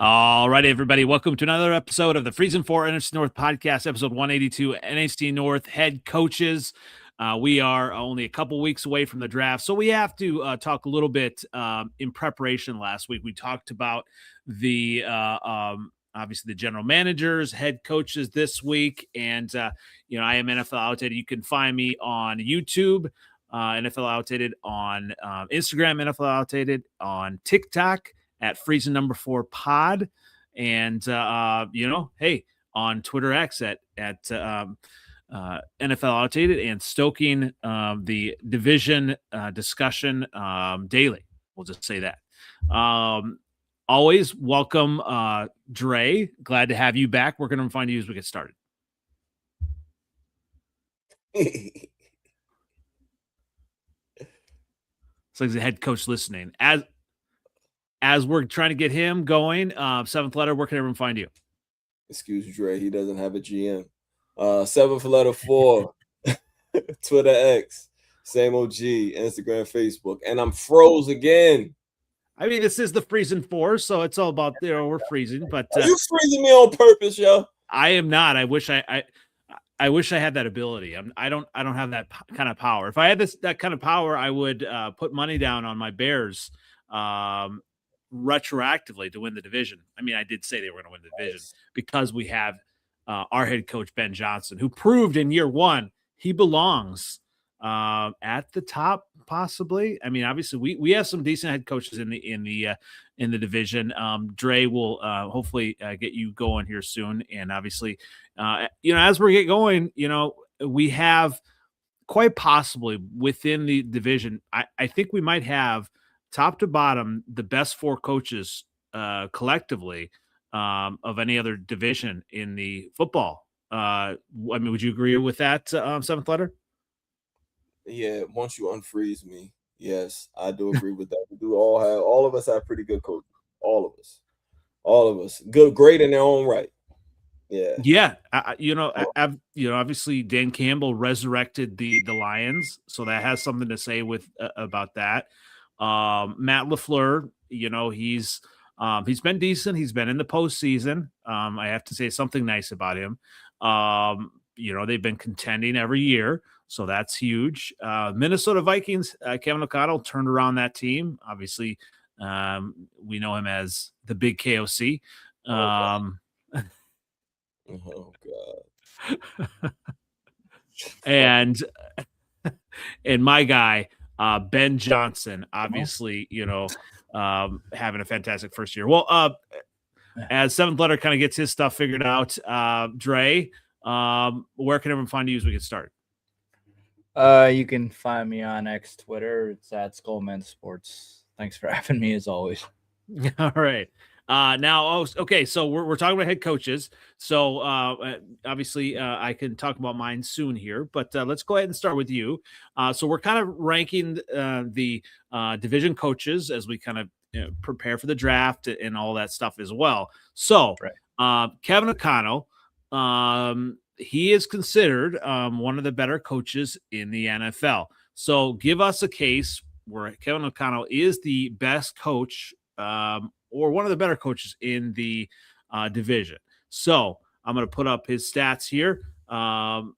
All right, everybody. Welcome to another episode of the Freezin for NFC North Podcast, episode 182, NFC North Head Coaches. We are only a couple weeks away from the draft, so we have to talk a little bit in preparation. Last week, we talked about the obviously the general managers, head coaches this week, and I am NFL Outdated. You can find me on YouTube, NFL Outdated, on Instagram, NFL Outdated, on TikTok at Freezin 4 pod, and hey, on Twitter X at NFL Outdated, and stoking the division discussion daily. We'll just say that. Always welcome, Dre. Glad to have you back. Where can I find you as we get started? It's like the head coach listening. As we're trying to get him going, seventh letter, where can everyone find you? Excuse Dre, he doesn't have a GM. Seventh letter 4, Twitter X, same OG, Instagram, Facebook, and I'm froze again. I mean, this is the Freezin 4, so it's all about we're freezing. But are you freezing me on purpose, yo? I am not. I wish I had that ability. I don't have that kind of power. If I had that kind of power, I would put money down on my Bears retroactively to win the division. I mean, I did say they were going to win the division because we have our head coach, Ben Johnson, who proved in year one he belongs at the top, possibly. I mean, obviously we have some decent head coaches in the division. Dre will hopefully get you going here soon. And obviously, as we get going, we have quite possibly within the division, I think we might have top to bottom the best 4 coaches collectively of any other division in the football. I mean, would you agree with that, seventh letter? Yeah, once you unfreeze me, yes, I do agree with that. We do all of us have pretty good coaches. All of us, good, great in their own right. Yeah. Obviously Dan Campbell resurrected the Lions, so that has something to say with about that. Matt LaFleur, he's been decent. He's been in the postseason. I have to say something nice about him. They've been contending every year, so that's huge. Minnesota Vikings, Kevin O'Connell turned around that team. Obviously, we know him as the big KOC. Oh, God. And my guy, Ben Johnson, obviously, having a fantastic first year. Well, as seventh letter kind of gets his stuff figured out, Dre, where can everyone find you as we get started? You can find me on X Twitter. It's at Skullman Sports. Thanks for having me as always. All right. Okay. So we're talking about head coaches. So obviously I can talk about mine soon here, but let's go ahead and start with you. So we're kind of ranking the division coaches as we kind of prepare for the draft and all that stuff as well. So Kevin O'Connell, he is considered one of the better coaches in the NFL. So give us a case where Kevin O'Connell is the best coach or one of the better coaches in the division. So I'm going to put up his stats here.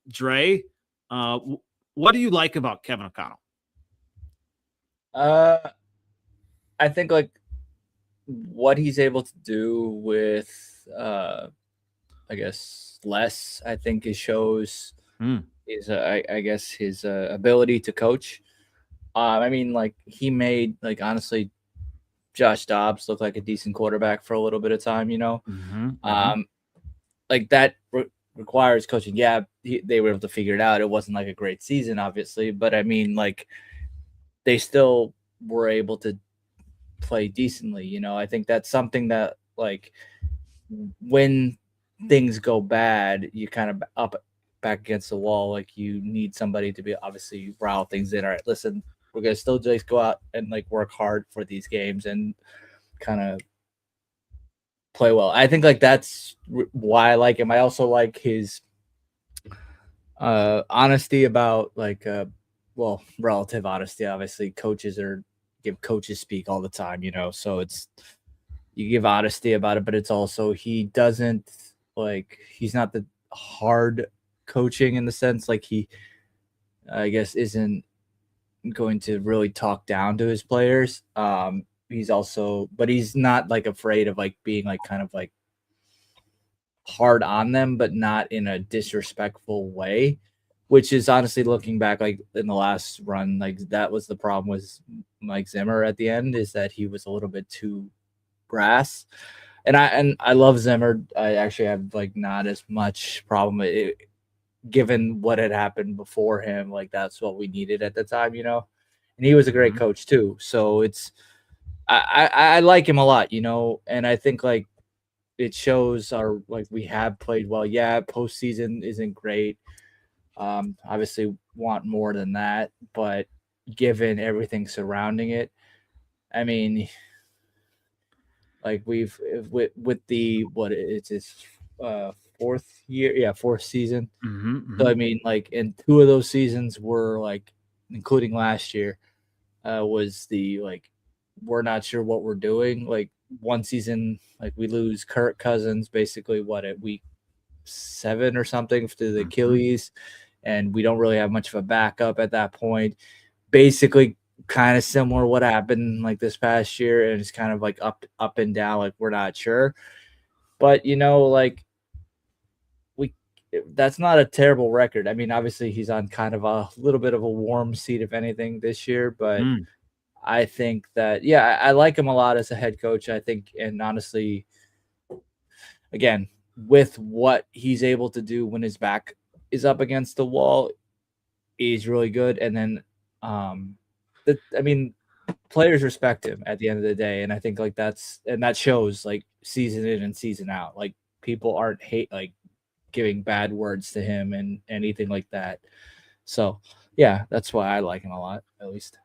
Dre, what do you like about Kevin O'Connell? I think like what he's able to do with, I guess, less, I think it shows is, I guess, his ability to coach. I mean, like he made, like, honestly, Josh Dobbs look like a decent quarterback for a little bit of time, like that requires coaching. Yeah, they were able to figure it out. It wasn't like a great season, obviously, but I mean, like they still were able to play decently. I think that's something that, like, when things go bad, you kind of back against the wall. Like you need somebody to be obviously rile things in. All right, listen, we're going to still just go out and like work hard for these games and kind of play well. I think like that's why I like him. I also like his honesty about like, relative honesty. Obviously coaches give coaches speak all the time, so it's you give honesty about it, but it's also he's not the hard coaching in the sense like he, I guess, isn't going to really talk down to his players. He's not like afraid of like being like kind of like hard on them, but not in a disrespectful way, which is honestly looking back, like in the last run, like that was the problem with Mike Zimmer at the end, is that he was a little bit too brass. And I love Zimmer. I actually have like not as much problem given what had happened before him. Like that's what we needed at the time, and he was a great coach too. So I like him a lot, and I think like it shows we have played well. Yeah, postseason isn't great. Obviously want more than that, but given everything surrounding it, I mean, like with the it's his fourth season. So I mean, like, and 2 of those seasons were like, including last year, was the like we're not sure what we're doing. Like one season, like we lose Kirk Cousins basically at week 7 or something to the Achilles, and we don't really have much of a backup at that point. Basically, kind of similar what happened like this past year, and it's kind of like up and down. Like we're not sure, but like that's not a terrible record. I mean, obviously he's on kind of a little bit of a warm seat, if anything, this year, but. I think that, I like him a lot as a head coach. I think, and honestly, again, with what he's able to do when his back is up against the wall, he's really good. And then, players respect him at the end of the day. And I think like that shows like season in and season out. Like people aren't giving bad words to him and anything like that. So that's why I like him a lot, at least.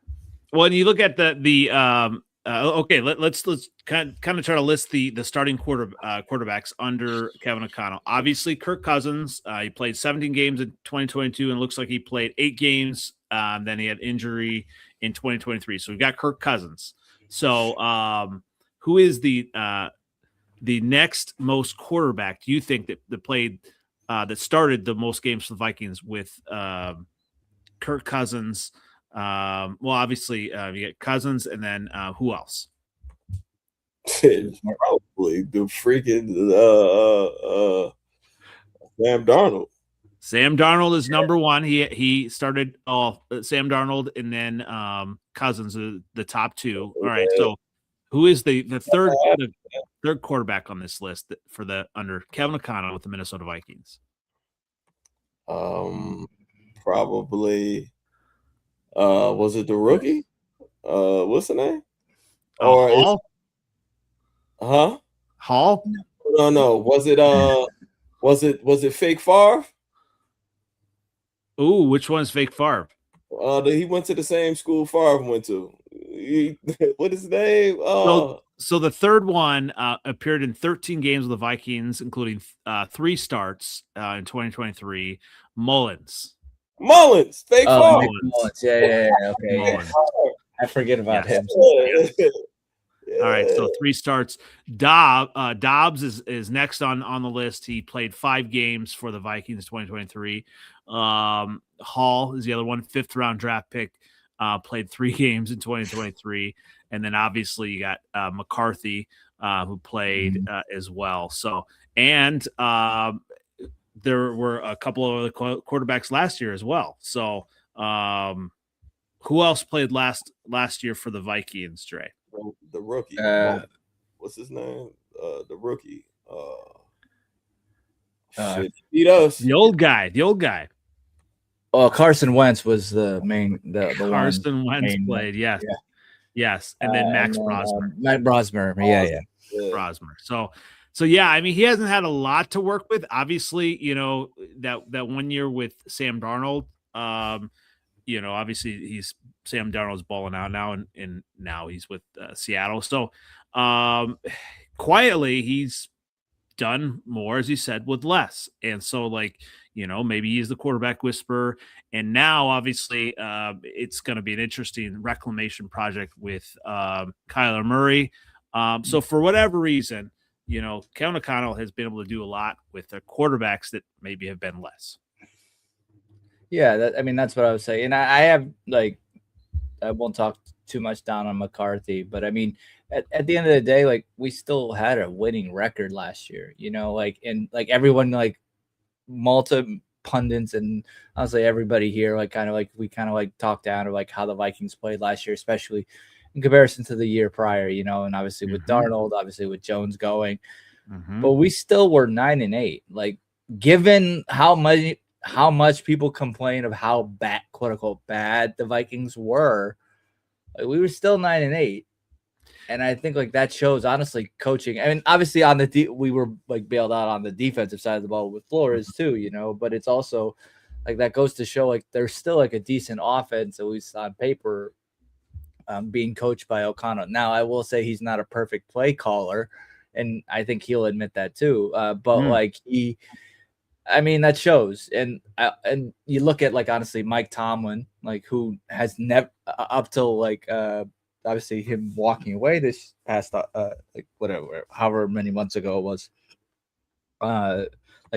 Well, and you look at okay, let's kind of try to list the starting quarterbacks under Kevin O'Connell. Obviously, Kirk Cousins, he played 17 games in 2022, and looks like he played 8 games. Then he had injury in 2023. So we've got Kirk Cousins. So who is the next most quarterback do you think that started the most games for the Vikings with Kirk Cousins? Well, obviously, you get Cousins, and then who else? Probably the freaking Sam Darnold. Sam Darnold is number 1. He started Sam Darnold, and then Cousins are the top 2. All right, so who is the third quarterback on this list for the under Kevin O'Connell with the Minnesota Vikings? Probably. Was it the rookie? What's the name? Hall? Hall? No. Was it Fake Favre? Ooh, which one's Fake Favre? He went to the same school Favre went to. What is his name? So the third one appeared in 13 games with the Vikings, including 3 starts in 2023. Mullins. Fake Favre. Mullins. Yeah. Okay. Mullins. I forget about him. All right, so 3 starts. Dobbs is next on the list. He played 5 games for the Vikings in 2023. Hall is the other one, 5th round draft pick. Played 3 games in 2023, and then obviously you got McCarthy, who played as well. So, and there were a couple of other quarterbacks last year as well. So, who else played last year for the Vikings, Dre? The rookie. What's his name? The rookie. Beat us. The old guy. Oh, Carson Wentz was the main. The Carson Wentz played. Yes. Yeah. Yes. And then Max Brosmer. Matt Brosmer. Yeah. Brosmer. So yeah, I mean, he hasn't had a lot to work with. Obviously, that 1 year with Sam Darnold, obviously Sam Darnold's balling out now, and now he's with Seattle. So quietly, he's done more, as you said, with less. And so, maybe he's the quarterback whisperer. And now, obviously, it's going to be an interesting reclamation project with Kyler Murray. So for whatever reason, Kevin O'Connell has been able to do a lot with the quarterbacks that maybe have been less. Yeah, that's what I was saying. And I have I won't talk too much down on McCarthy, but I mean, at the end of the day, we still had a winning record last year, and everyone, multi pundits and honestly everybody here, we talked down to how the Vikings played last year, especially in comparison to the year prior, and obviously with Darnold, obviously with Jones going, but we still were 9-8. Given how much people complain of how bad, quote unquote, bad the Vikings were, we were still 9-8. And I think that shows, honestly, coaching. I mean, obviously on we were bailed out on the defensive side of the ball with Flores too, but it's also that goes to show there's still a decent offense, at least on paper, being coached by O'Connell. Now, I will say he's not a perfect play caller, and I think he'll admit that too. But that shows. And you look at honestly Mike Tomlin, who has never up till obviously him walking away this past however many months ago it was,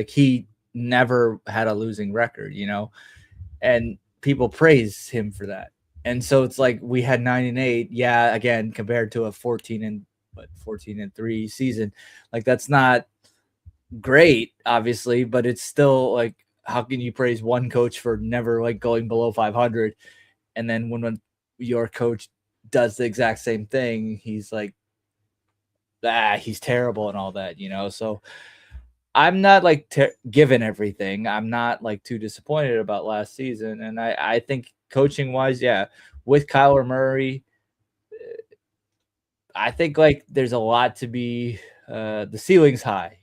he never had a losing record, and people praise him for that. And so it's we had 9-8. Yeah, again, compared to a 14-3 season, that's not great, obviously, but it's still how can you praise one coach for never going below 500, and then when your coach does the exact same thing, he's he's terrible and all that, So I'm not given everything. I'm not too disappointed about last season, and I think coaching wise, yeah, with Kyler Murray, I think there's a lot to be. The ceiling's high,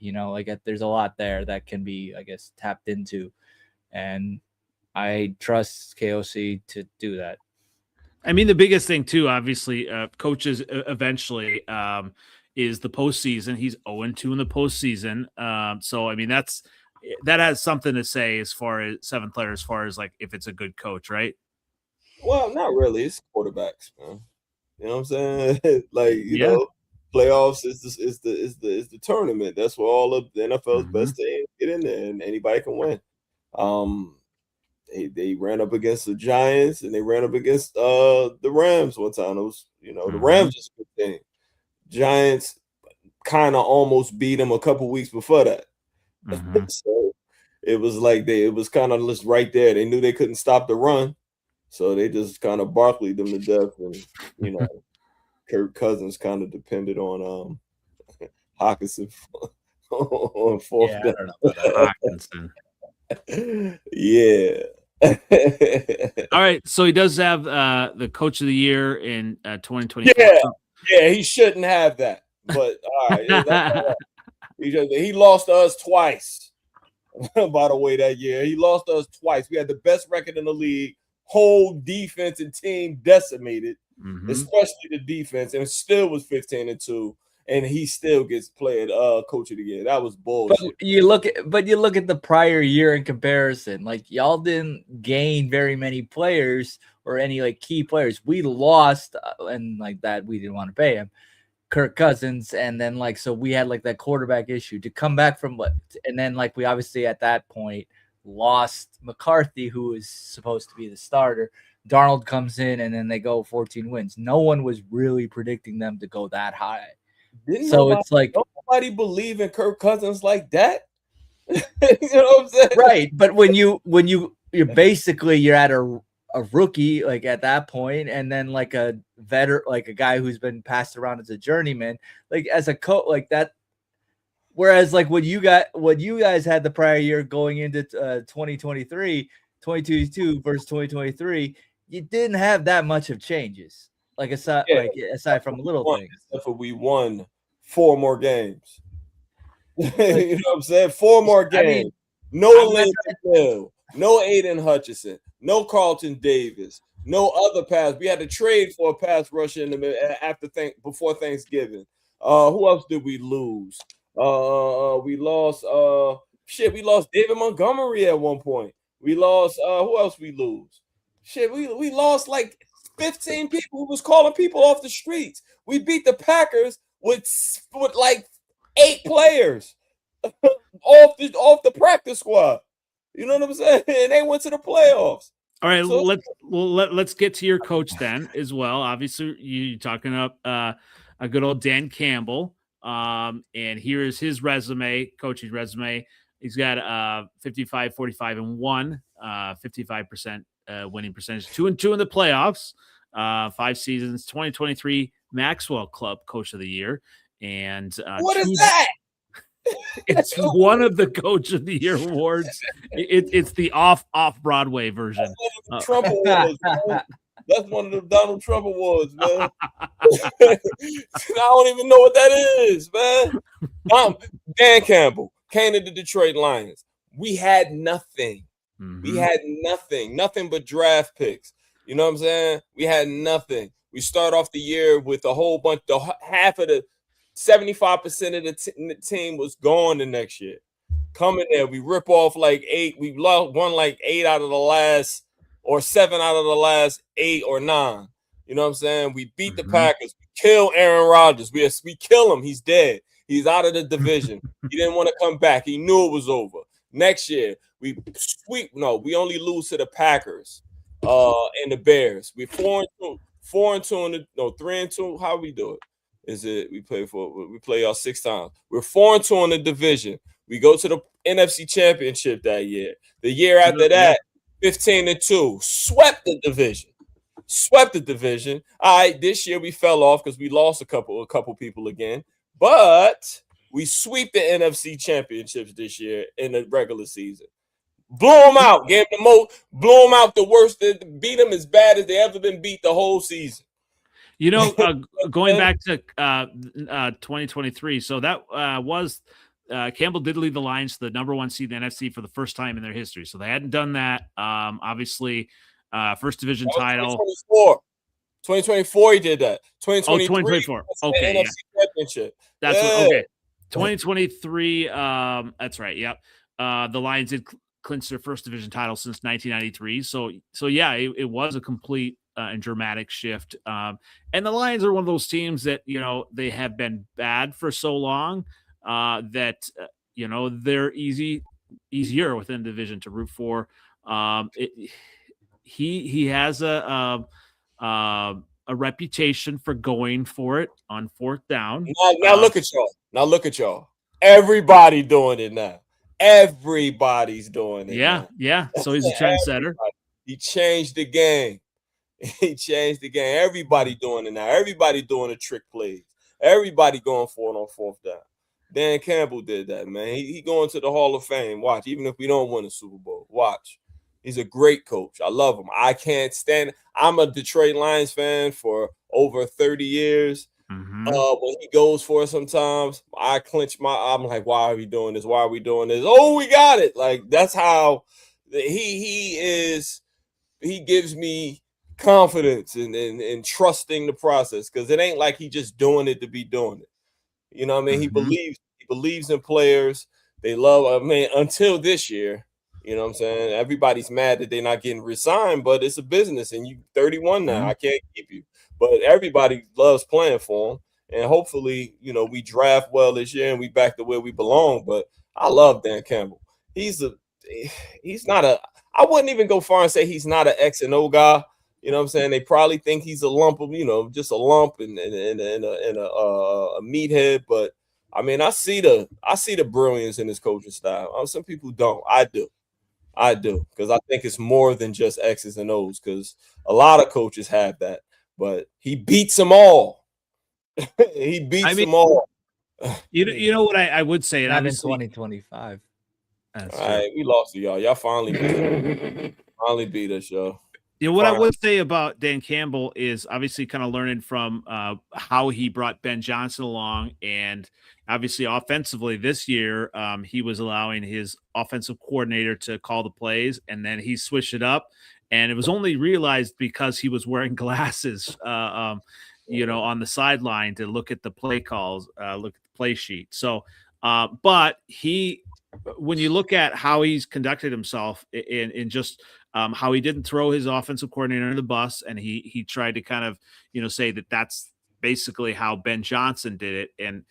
there's a lot there that can be, I guess, tapped into, and I trust KOC to do that. I mean, the biggest thing too, obviously, coaches eventually is the postseason. He's 0-2 in the postseason. So I mean, that has something to say as far as seventh letter, as far as if it's a good coach, right? Well, not really. It's quarterbacks, man. You know what I'm saying? Playoffs is the tournament. That's where all of the NFL's best teams get in there, and anybody can win. They ran up against the Giants and they ran up against the Rams one time. Those, the Rams is a good team. Giants kind of almost beat them a couple weeks before that. So it was it was kind of just right there. They knew they couldn't stop the run, so they just kind of Barkleyed them to death, and Kirk Cousins kind of depended on Hawkinson on fourth down. I don't know about Hawkinson. Yeah. All right, so he does have the coach of the year in 2024. Yeah, he shouldn't have that, but all right. All right. He lost to us twice. By the way, that year he lost to us twice. We had the best record in the league. Whole defense and team decimated, especially the defense, and it still was 15-2. And he still gets played coach of the year. That was bullshit. But you look at the prior year in comparison. Y'all didn't gain very many players or any key players. We lost, and that we didn't want to pay him, Kirk Cousins, and then so we had that quarterback issue to come back from and then we obviously at that point lost McCarthy, who was supposed to be the starter. Darnold comes in, and then they go 14 wins. No one was really predicting them to go that high. It's nobody believe in Kirk Cousins like that. You know what I'm saying? Right. But when you're basically you're at a rookie at that point, and then a veteran, a guy who's been passed around as a journeyman, as a coach that. Whereas what you guys had the prior year going into 2023, 2022 versus 2023, you didn't have that much of changes. Aside from little things. Except for we won 4 more games. You know what I'm saying? 4 more games. No Elaine, no Aiden Hutchinson, no Carlton Davis, no other pass. We had to trade for a pass rusher before Thanksgiving. Who else did we lose? We lost David Montgomery at one point. We lost who else we lose? We lost 15 people who was calling people off the streets. We beat the Packers with like 8 players off the practice squad. You know what I'm saying? And they went to the playoffs. All right, so let's get to your coach then as well. Obviously, you're talking up a good old Dan Campbell. And here is his coaching resume. He's got 55, 45, and 1, 55% winning percentage, 2-2 in the playoffs, 5 seasons, 2023 Maxwell Club Coach of the Year, and what is that? It's one of the Coach of the Year awards. It's the off Broadway version. That's Trump awards, man. That's one of the Donald Trump awards, man. I don't even know what that is, man. Dan Campbell came to the Detroit Lions. We had nothing. Mm-hmm. We had nothing but draft picks. You know what I'm saying? We had nothing. We start off the year with a whole bunch. Half of the 75% of the team was gone the next year. Coming there, we rip off like 8. We won like 8 out of the last, or 7 out of the last 8 or 9. You know what I'm saying? We beat the Packers. We kill Aaron Rodgers. We kill him. He's dead. He's out of the division. He didn't want to come back. He knew it was over. Next year, we only lose to the Packers and the Bears. We 4-2 3-2. How we do it? We play y'all 6 times. We're 4-2 in the division. We go to the NFC Championship that year. The year after that, 15-2. Swept the division. All right, this year we fell off because we lost a couple people again. But we sweep the NFC Championships this year in the regular season. Blew them out. Blew them out the worst. Beat them as bad as they ever been beat the whole season. You know, going back to 2023, so that was Campbell did lead the Lions to the number 1 seed in the NFC for the first time in their history. So they hadn't done that. Obviously, first division title. 2024, he did that. 2024. Okay, NFC Championship. That's okay. 2023. That's right. Yep. The Lions did clinch their first division title since 1993. So yeah, it was a complete and dramatic shift. And the Lions are one of those teams that, they have been bad for so long that, they're easier within the division to root for. He has a reputation for going for it on 4th down. Now look at y'all. Everybody doing it now. Everybody's doing it. Yeah. So he's a trendsetter. He changed the game. Everybody doing it now. Everybody doing the trick plays. Everybody going for it on 4th down. Dan Campbell did that, man. He going to the Hall of Fame. Watch, even if we don't win a Super Bowl. Watch. He's a great coach. I love him. I can't stand it. I'm a Detroit Lions fan for over 30 years. Mm-hmm. When he goes for it sometimes, I clench I'm like, why are we doing this? Why are we doing this? Oh, we got it. Like, that's how he is. He gives me confidence and trusting the process, because it ain't like he just doing it to be doing it. You know what I mean? Mm-hmm. He believes in players. They love, until this year, you know what I'm saying? Everybody's mad that they're not getting re-signed, but it's a business and you 31 now. I can't keep you. But everybody loves playing for him. And hopefully, we draft well this year and we back to where we belong. But I love Dan Campbell. He's not I wouldn't even go far and say he's not an X and O guy. You know what I'm saying? They probably think he's a lump of, just a lump and a meathead. But I see the brilliance in his coaching style. Some people don't. I do, because I think it's more than just X's and O's, because a lot of coaches have that. But he beats them all. Them all. You know what I would say? Not in 2025. All right, we lost to y'all. Y'all finally beat us, y'all. What I would say about Dan Campbell is obviously kind of learning from how he brought Ben Johnson along, and obviously offensively this year, he was allowing his offensive coordinator to call the plays, and then he switched it up, and it was only realized because he was wearing glasses, on the sideline to look at the play calls, look at the play sheet. So, but when you look at how he's conducted himself in just how he didn't throw his offensive coordinator under the bus, and he tried to kind of, say that's basically how Ben Johnson did it. And,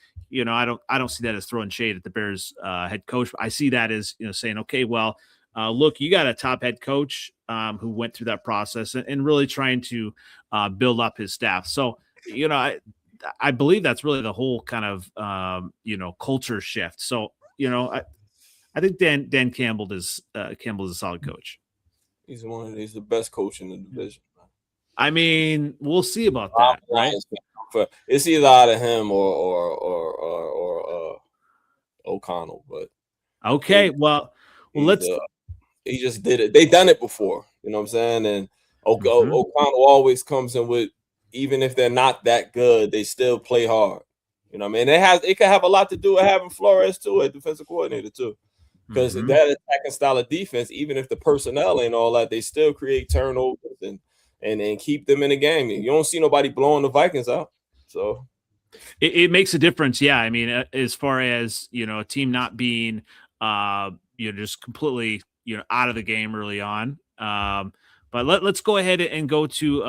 I don't see that as throwing shade at the Bears head coach. I see that as, saying, okay, well, look, you got a top head coach who went through that process and really trying to build up his staff. So, I believe that's really the whole kind of, culture shift. So, I think Dan Campbell is a solid coach. He's the best coach in the division. I mean, we'll see about that, right? It's either out of him or O'Connell, but okay. Well, let's. He just did it. They done it before, you know what I'm saying? And O'Connell always comes in with, even if they're not that good, they still play hard. You know what I mean? It can have a lot to do with having Flores too, a defensive coordinator too. Because that attacking style of defense, even if the personnel ain't all that, they still create turnovers and keep them in the game. You don't see nobody blowing the Vikings out. So it makes a difference. Yeah. I mean, as far as, a team not being, just completely, out of the game early on. But let's go ahead and go to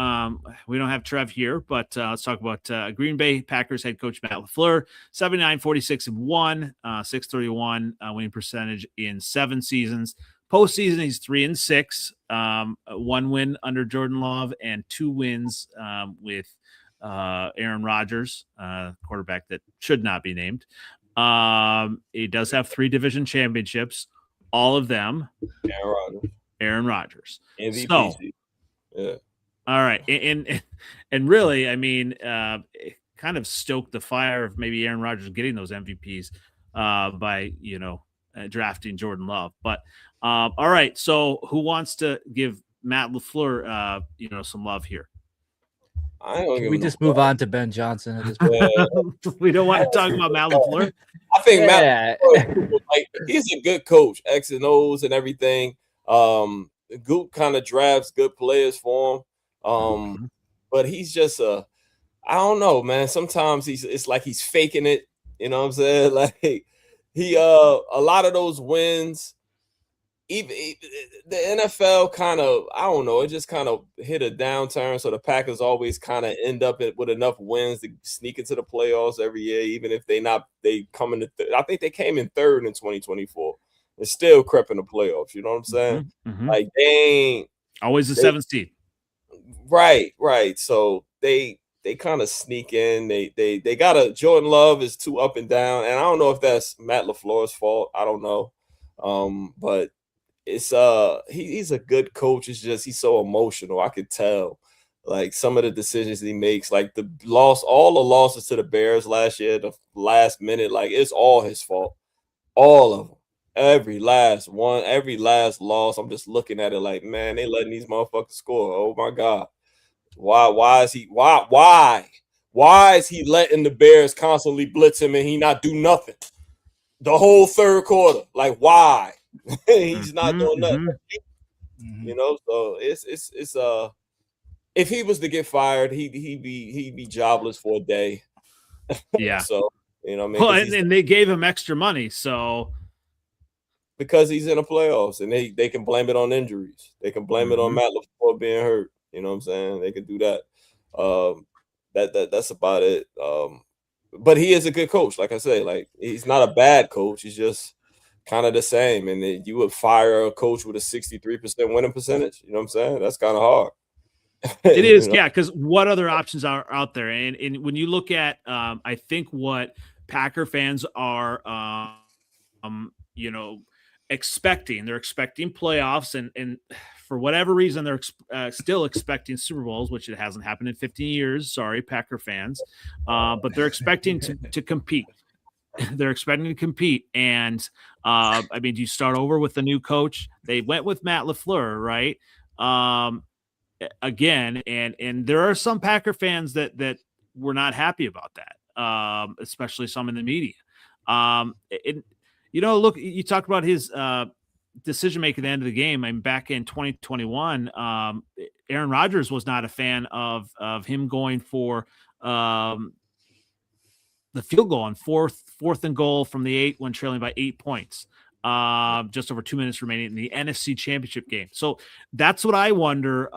we don't have Trev here, but let's talk about Green Bay Packers head coach Matt LaFleur, 79-46-1, 631 winning percentage in 7 seasons. Postseason, he's 3-6, 1 win under Jordan Love and 2 wins with Aaron Rodgers, quarterback that should not be named. He does have 3 division championships, all of them. Aaron Rodgers. MVP. So, yeah. All right. And really, I mean, it kind of stoked the fire of maybe Aaron Rodgers getting those MVPs by, drafting Jordan Love. But all right. So who wants to give Matt LaFleur, some love here? We just move on to Ben Johnson at this point. We don't want to talk about Matt LaFleur. I think Matt LaFleur, he's a good coach, X and O's and everything. Goop kind of drafts good players for him. But he's just I don't know, man. Sometimes it's like he's faking it. You know what I'm saying? Like he a lot of those wins, even the NFL kind of, I don't know, it just kind of hit a downturn. So the Packers always kind of end up with enough wins to sneak into the playoffs every year, even if they come in I think they came in 3rd in 2024. They're still crept in the playoffs. You know what I'm saying? Like they ain't always the 7th seed. Right. So they kind of sneak in. They got Jordan Love is too up and down, and I don't know if that's Matt LaFleur's fault. I don't know. But it's he's a good coach. It's just he's so emotional. I could tell. Like some of the decisions he makes, like all the losses to the Bears last year, the last minute, like it's all his fault. All of them. Every last one, every last loss, I'm just looking at it like, man, they letting these motherfuckers score. Oh my God. Why is he letting the Bears constantly blitz him and he not do nothing the whole 3rd quarter? Like why? He's not doing nothing. So it's if he was to get fired, he'd be jobless for a day. Yeah. So what I mean? Well, and they gave him extra money, so because he's in the playoffs, and they can blame it on injuries. They can blame it on Matt LaFleur being hurt. You know what I'm saying? They can do that. That's about it. But he is a good coach. Like I say, like he's not a bad coach. He's just kind of the same. And then you would fire a coach with a 63% winning percentage. You know what I'm saying? That's kind of hard. It is, yeah, because what other options are out there? And when you look at, I think what Packer fans are, expecting, they're expecting playoffs, and for whatever reason, they're still expecting Super Bowls, which it hasn't happened in 15 years. Sorry, Packer fans, but they're expecting to compete. They're expecting to compete, and I mean, do you start over with the new coach? They went with Matt LaFleur, right? Again, and there are some Packer fans that were not happy about that, especially some in the media. Look, you talked about his decision making at the end of the game. I mean, back in 2021, Aaron Rodgers was not a fan of him going for the field goal on fourth and goal from the 8 when trailing by 8 points. Just over 2 minutes remaining in the NFC Championship game. So that's what I wonder.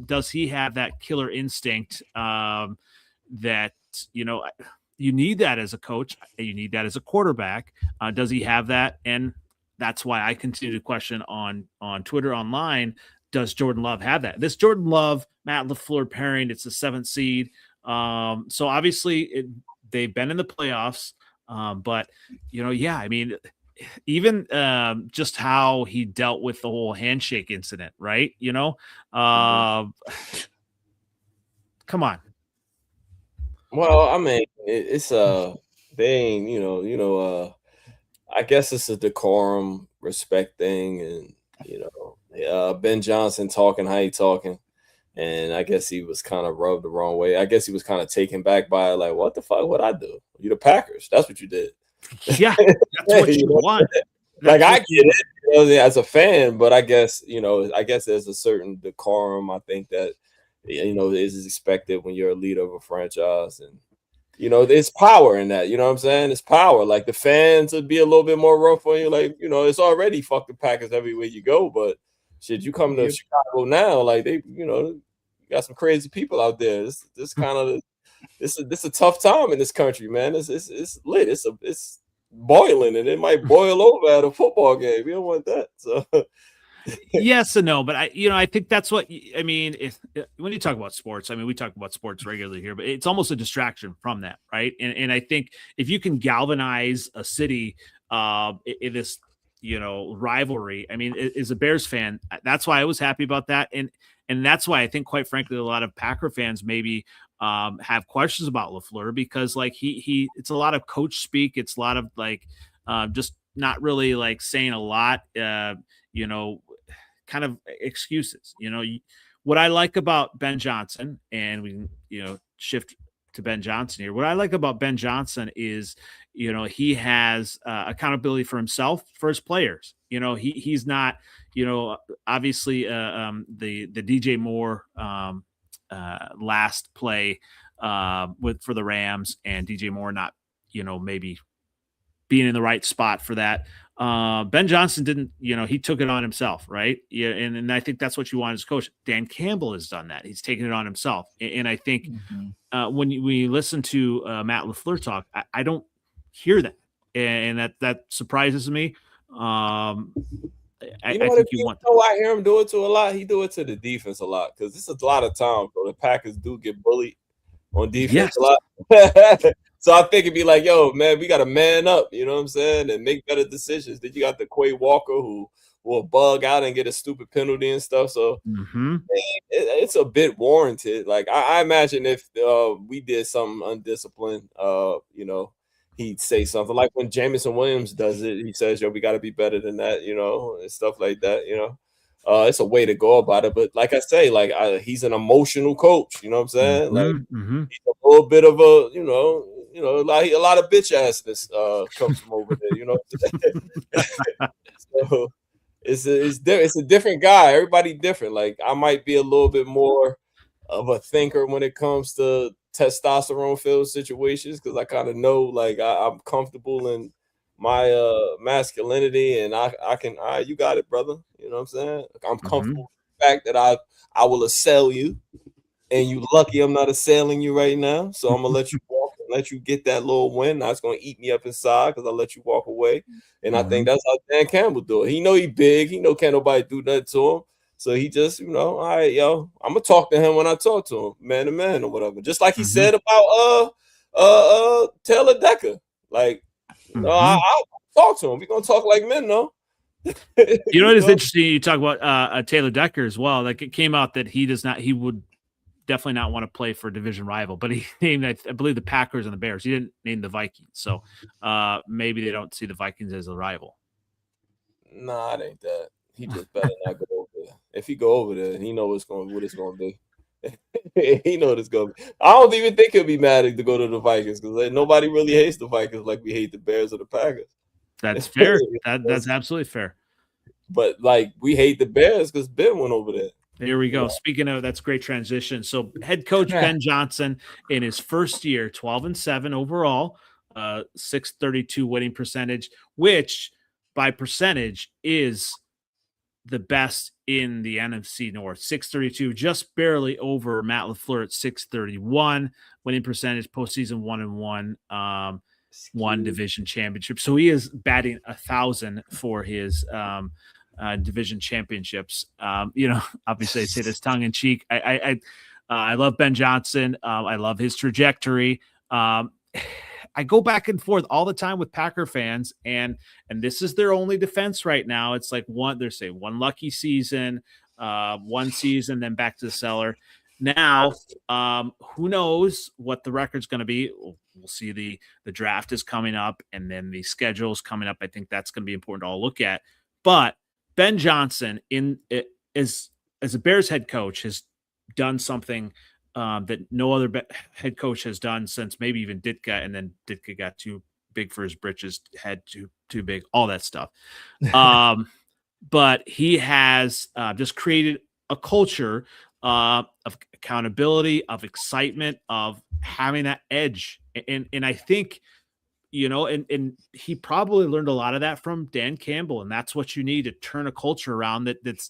Does he have that killer instinct that you need that as a coach. You need that as a quarterback. Does he have that? And that's why I continue to question on Twitter online, does Jordan Love have that? This Jordan Love, Matt LaFleur pairing, it's the 7th seed. So obviously they've been in the playoffs. But, I mean, even just how he dealt with the whole handshake incident, right? Come on. Well, I mean, it's they ain't, I guess it's a decorum, respect thing, and Ben Johnson talking how he talking, and I guess he was kind of rubbed the wrong way. I guess he was kind of taken back by it, like, what the fuck would I do? You the Packers, that's what you did. Yeah, that's what you want. Like, I get it as a fan, but I guess there's a certain decorum. I think that is expected when you're a leader of a franchise, and there's power in that. You know what I'm saying? It's power. Like, the fans would be a little bit more rough on you. Like, it's already fuck the Packers everywhere you go, but shit, you come to Chicago now, like you got some crazy people out there. This kind of this a tough time in this country, man. It's lit. It's boiling, and it might boil over at a football game. You don't want that. So yes and no, but I think that's what I mean. When you talk about sports, I mean, we talk about sports regularly here, but it's almost a distraction from that, right? And I think if you can galvanize a city in this rivalry, I mean, as a Bears fan, that's why I was happy about that, and that's why I think, quite frankly, a lot of Packer fans maybe have questions about LaFleur, because like he it's a lot of coach speak, it's a lot of like just not really like saying a lot, kind of excuses. What I like about Ben Johnson, and we can shift to Ben Johnson here. What I like about Ben Johnson is he has accountability for himself, for his players. He's not obviously the DJ Moore last play for the Rams, and DJ Moore not maybe being in the right spot for that. Ben Johnson didn't, he took it on himself, right? Yeah, and I think that's what you want as coach. Dan Campbell has done that. He's taken it on himself. And I think when you listen to Matt LaFleur talk, I don't hear that. And that surprises me. I think you want. I hear him do it to a lot. He do it to the defense a lot, because this is a lot of times where the Packers do get bullied on defense a lot. So I think it'd be like, yo, man, we got to man up, you know what I'm saying, and make better decisions. Then you got the Quay Walker who will bug out and get a stupid penalty and stuff. So it's a bit warranted. Like, I imagine if we did something undisciplined, he'd say something like when Jameson Williams does it. He says, yo, we got to be better than that, and stuff like that, It's a way to go about it. But like I say, he's an emotional coach, you know what I'm saying? Like, he's a little bit of a, a lot of bitch assness comes from over there, So it's a different guy. Everybody different. Like, I might be a little bit more of a thinker when it comes to testosterone filled situations, because I kind of know, like, I'm comfortable in my masculinity, and I can, all right, you got it, brother. You know what I'm saying? Like, I'm comfortable with the fact that I will assail you, and you lucky I'm not assailing you right now. So I'm gonna let you walk and let you get that little win. Now it's gonna eat me up inside because I let you walk away. And I think that's how Dan Campbell do it. He know he big. He know can't nobody do nothing to him. So he just, all right, yo, I'm gonna talk to him when I talk to him, man to man or whatever. Just like he said about Taylor Decker. Like, I'll talk to him. We're gonna talk like men, though. What is interesting? You talk about Taylor Decker as well. Like, it came out that he would definitely not want to play for a division rival, but he named, I believe, the Packers and the Bears. He didn't name the Vikings. So maybe they don't see the Vikings as a rival. Nah, it ain't that. He just better not go over there. If he go over there, he know what it's gonna be. He know what it's gonna be. I don't even think he'll be mad to go to the Vikings, because nobody really hates the Vikings like we hate the Bears or the Packers. That's fair. That's absolutely fair. But like, we hate the Bears because Ben went over there. Here we go. Speaking of, that's great transition. So head coach Ben Johnson in his first year, 12-7 overall, 632 winning percentage, which by percentage is the best in the NFC North, 632, just barely over Matt LaFleur at 631, winning percentage, postseason 1-1, one division championship. So he is batting 1,000 for his division championships. Obviously I say this tongue in cheek. I love Ben Johnson. I love his trajectory. I go back and forth all the time with Packer fans, and this is their only defense right now. It's like one lucky season, one season, then back to the cellar. Now, who knows what the record's going to be? We'll see. The draft is coming up, and then the schedule is coming up. I think that's going to be important to all look at. But Ben Johnson, as a Bears head coach, has done something that no other head coach has done since maybe even Ditka, and then Ditka got too big for his britches, had too big, all that stuff. But he has just created a culture of accountability, of excitement, of having that edge. And I think, and he probably learned a lot of that from Dan Campbell, and that's what you need to turn a culture around that's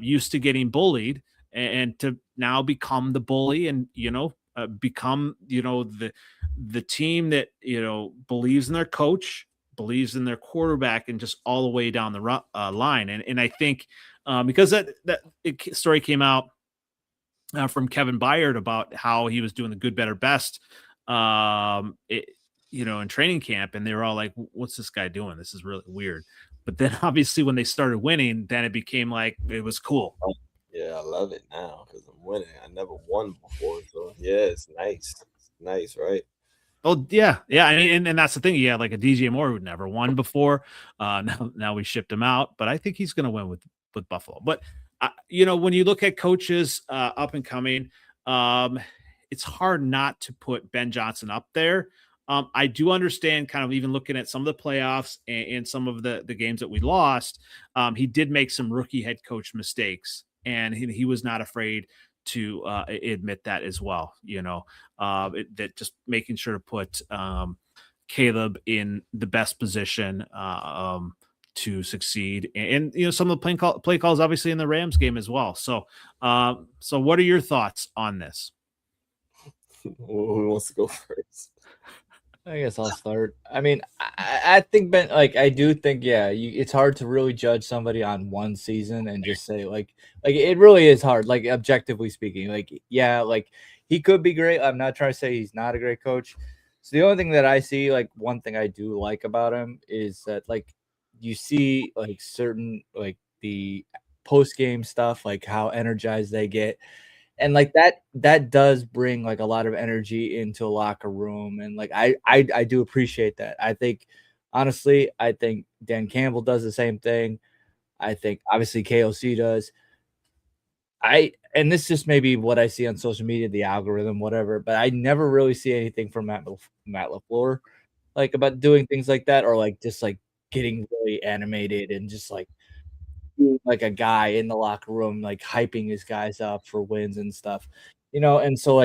used to getting bullied, and to now become the bully, and become the team that believes in their coach, believes in their quarterback, and just all the way down the line. And I think because that story came out from Kevin Byard about how he was doing the good, better, best in training camp, and they were all like, "What's this guy doing? This is really weird." But then obviously when they started winning, then it became like it was cool. Yeah, I love it now because I'm winning. I never won before, so yeah, it's nice. It's nice, right? Oh yeah. I mean, and that's the thing. Yeah, like a DJ Moore who never won before. Now we shipped him out, but I think he's going to win with Buffalo. But when you look at coaches up and coming, it's hard not to put Ben Johnson up there. I do understand, kind of even looking at some of the playoffs and some of the games that we lost. He did make some rookie head coach mistakes, and he was not afraid to admit that as well. That just making sure to put Caleb in the best position to succeed, and some of the play calls obviously in the Rams game as well. So what are your thoughts on this? Who wants to go first? I guess I'll start. I mean, I think Ben, I do think, it's hard to really judge somebody on one season and just say like it really is hard, like objectively speaking. He could be great. I'm not trying to say he's not a great coach. So the only thing that I see, one thing I do like about him is that you see certain the post game stuff, how energized they get. And that does bring a lot of energy into a locker room. And I do appreciate that. I think Dan Campbell does the same thing. I think obviously KOC does. And this just maybe what I see on social media, the algorithm, whatever, but I never really see anything from Matt LaFleur, about doing things like that, or just getting really animated and just like a guy in the locker room, hyping his guys up for wins and stuff, and so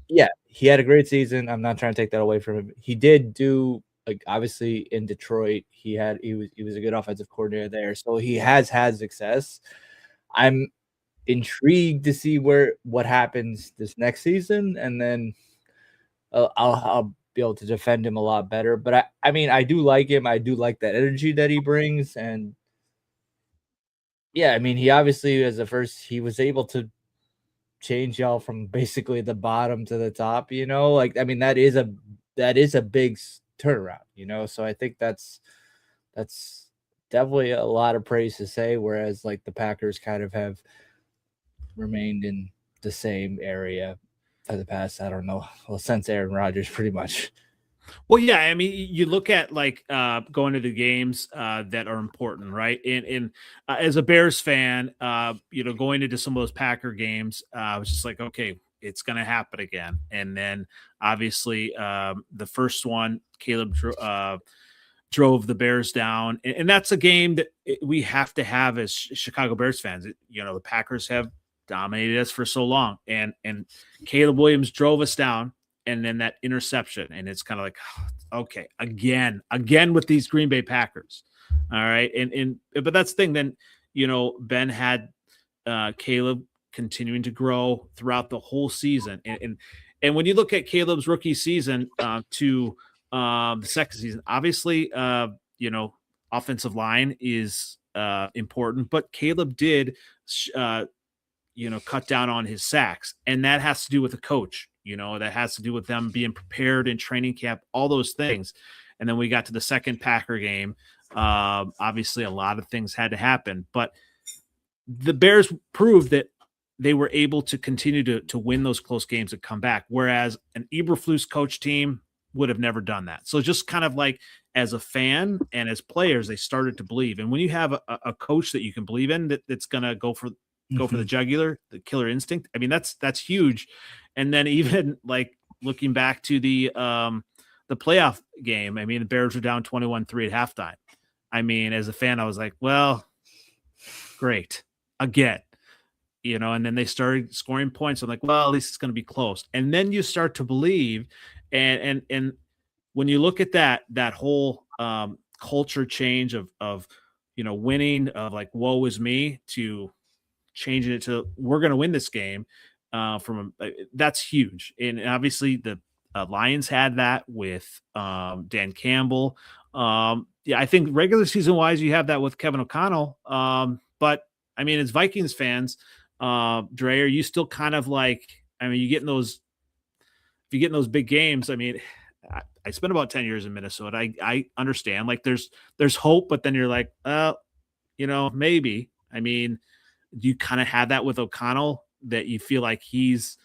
he had a great season. I'm not trying to take that away from him. He did do obviously in Detroit, he was a good offensive coordinator there. So he has had success. I'm intrigued to see what happens this next season. And then I'll be able to defend him a lot better, but I mean, I do like him. I do like that energy that he brings. And yeah, I mean, he obviously he was able to change y'all from basically the bottom to the top, I mean, that is a big turnaround, so I think that's definitely a lot of praise to say. Whereas the Packers kind of have remained in the same area for the past, I don't know, since Aaron Rodgers pretty much. Well, yeah, I mean, you look at going to the games that are important, right? And as a Bears fan, going into some of those Packer games, I was just like, okay, it's going to happen again. And then obviously the first one, Caleb drove the Bears down, and that's a game that we have to have as Chicago Bears fans. The Packers have dominated us for so long, and Caleb Williams drove us down. And then that interception, and it's kind of like, okay, again with these Green Bay Packers. All right. But that's the thing. Then, Ben had Caleb continuing to grow throughout the whole season. And when you look at Caleb's rookie season to the second season, obviously, offensive line is important, but Caleb did, cut down on his sacks. And that has to do with the coach, that has to do with them being prepared in training camp, all those things. And then we got to the second Packer game. Obviously, a lot of things had to happen, but the Bears proved that they were able to continue to win those close games and come back, whereas an Eberflus coach team would have never done that. So just kind of like as a fan and as players, they started to believe. And when you have a coach that you can believe in, that's going to go for the jugular, the killer instinct, I mean, that's huge. And then even like looking back to the playoff game, I mean, the Bears were down 21-3 at halftime. I mean, as a fan, I was like, well, great. Again, and then they started scoring points. I'm like, well, at least it's going to be close. And then you start to believe. And when you look at that whole culture change of winning, of like, woe is me, to changing it to we're going to win this game, that's huge. And obviously the Lions had that with Dan Campbell. I think regular season wise, you have that with Kevin O'Connell. But I mean, as Vikings fans, Dre, are you still kind of like, I mean, if you get in those big games, I mean, I spent about 10 years in Minnesota. I understand, like there's hope, but then you're like, maybe. I mean, do you kind of have that with O'Connell, that you feel like he's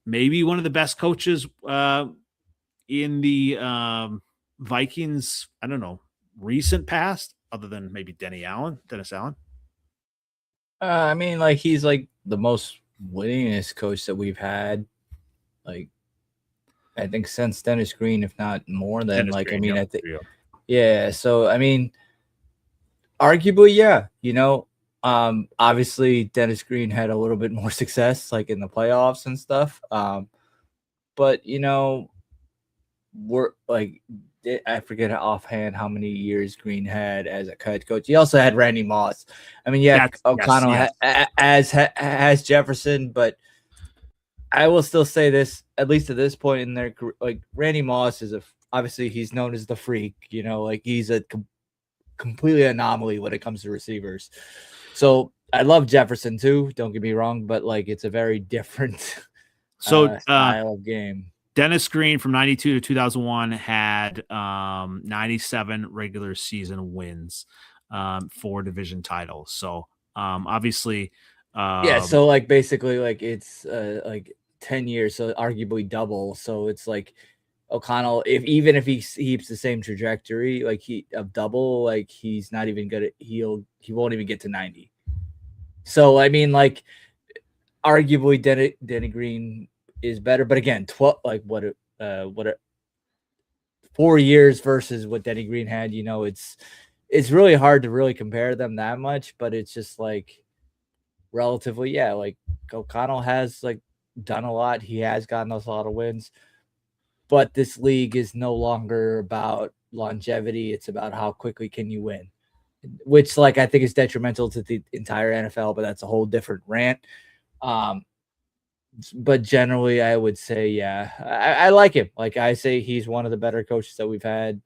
maybe one of the best coaches in the Vikings, I don't know, recent past, other than maybe Dennis Allen? I mean, like, he's like the most winningest coach that we've had, like, I think since Dennis Green, if not more than Dennis Green, I mean, I think, yeah. So, I mean, arguably, yeah, obviously Dennis Green had a little bit more success, like in the playoffs and stuff. But we're like, I forget offhand how many years Green had as a head coach. He also had Randy Moss. I mean, yeah, O'Connell has Jefferson, but I will still say this, at least at this point in their career, like Randy Moss is obviously he's known as the freak, like he's a completely anomaly when it comes to receivers. So I love Jefferson too, don't get me wrong, but like it's a very different style of game. Dennis Green from 92 to 2001 had 97 regular season wins for division titles. So obviously, so like basically like it's like 10 years, so arguably double. So it's like O'Connell, even if he keeps the same trajectory, like of double, like he's not even good at, he won't even get to 90. So I mean, like arguably Denny Green is better, but again, 4 years versus what Denny Green had, it's really hard to really compare them that much, but it's just like relatively, yeah, like O'Connell has like done a lot. He has gotten us a lot of wins, but this league is no longer about longevity. It's about how quickly can you win, which like I think is detrimental to the entire NFL, but that's a whole different rant. But generally, I would say, yeah, I like him. Like I say, he's one of the better coaches that we've had,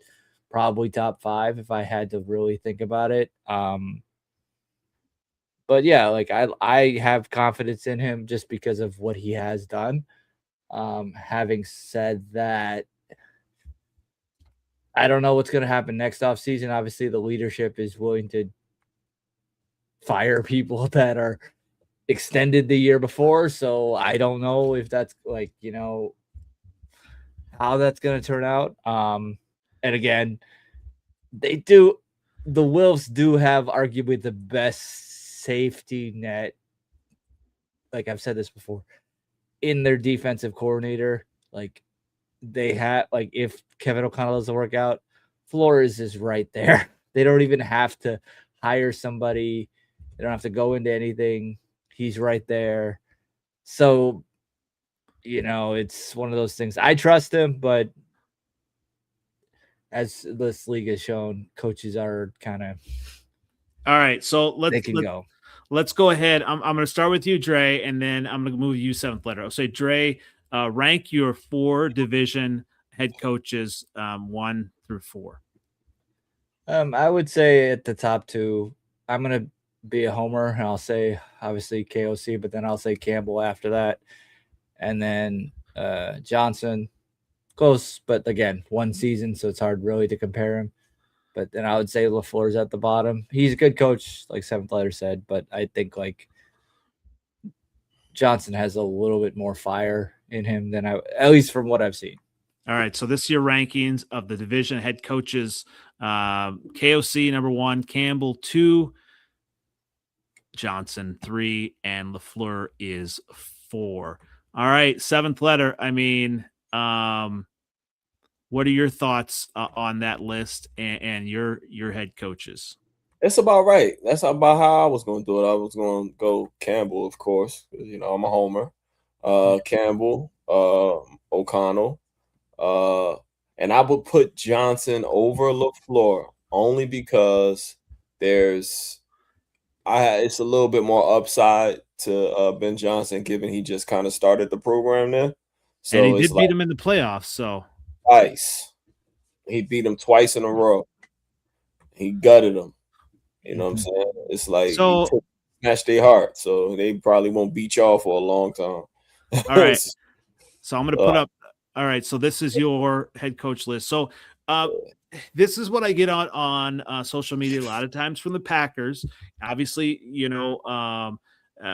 probably top 5 if I had to really think about it. But yeah, like I have confidence in him just because of what he has done. Having said that, I don't know what's going to happen next offseason. Obviously, the leadership is willing to fire people that are extended the year before, so I don't know if that's like how that's going to turn out. And again, the Wolves do have arguably the best safety net, like I've said this before, in their defensive coordinator. Like they have, like if Kevin O'Connell doesn't work out, Flores is right there. They don't even have to hire somebody. They don't have to go into anything. He's right there. So, it's one of those things. I trust him, but as this league has shown, coaches are kind of All right, so they can go. Let's go ahead. I'm going to start with you, Dre, and then I'm going to move you seventh letter. I'll say, Dre, rank your 4 division head coaches 1 through 4. I would say at the top 2, I'm going to be a homer, and I'll say obviously KOC, but then I'll say Campbell after that. And then Johnson, close, but again, 1 season, so it's hard really to compare him. But then I would say LaFleur's at the bottom. He's a good coach, like seventh letter said, but I think like Johnson has a little bit more fire in him than at least from what I've seen. All right, so this is your rankings of the division head coaches. KOC number 1, Campbell 2, Johnson 3, and LaFleur is 4. All right, seventh letter. I mean, what are your thoughts on that list and your head coaches? It's about right. That's about how I was going to do it. I was going to go Campbell, of course. You know, I'm a homer. Campbell, O'Connell, and I would put Johnson over LaFleur only because it's a little bit more upside to Ben Johnson, given he just kind of started the program there. So and he did beat him in the playoffs. So twice, he beat him twice in a row. He gutted him. You know what I'm saying? It's like he snatched their heart, so they probably won't beat y'all for a long time. All right. So I'm going to put up. All right. So this is your head coach list. So this is what I get on social media a lot of times from the Packers. Obviously, you know,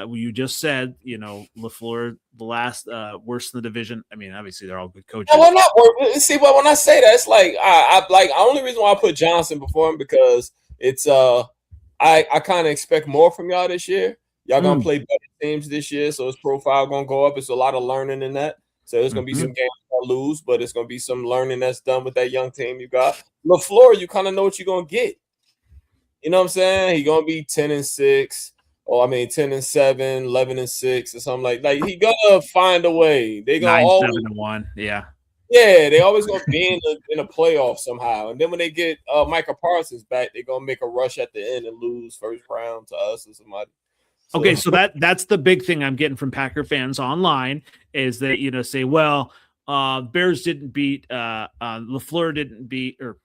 you just said, you know, LaFleur, the last worst in the division. I mean, obviously they're all good coaches. Well, not worse. See, but when I say that, it's like I like the only reason why I put Johnson before him because it's I kind of expect more from y'all this year. Y'all gonna play better teams this year, so his profile gonna go up. It's a lot of learning in that. So there's gonna be some games I lose, but it's gonna be some learning that's done with that young team you got. LaFleur, you kind of know what you're gonna get. You know what I'm saying? He's gonna be 10-6, or 10-7, 11-6, or something like he gonna find a way. They gonna 9-7-1, yeah. Yeah, they always gonna be in a playoff somehow. And then when they get Micah Parsons back, they're gonna make a rush at the end and lose first round to us or somebody. Okay, so that's the big thing I'm getting from Packer fans online is that, you know, say, well, Bears didn't beat LaFleur didn't beat, or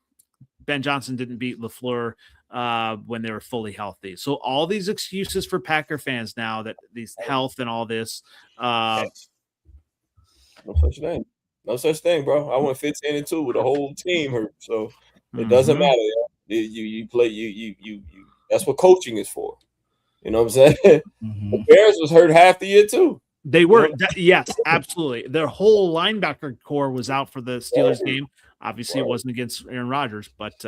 Ben Johnson didn't beat LaFleur when they were fully healthy. So all these excuses for Packer fans now that these health and all this. No such thing. No such thing, bro. I went 15-2 with the whole team hurt. So it doesn't matter. You play you that's what coaching is for. You know what I'm saying? The Bears was hurt half the year too. They were, yes, absolutely. Their whole linebacker core was out for the Steelers game. Obviously, it wasn't against Aaron Rodgers, but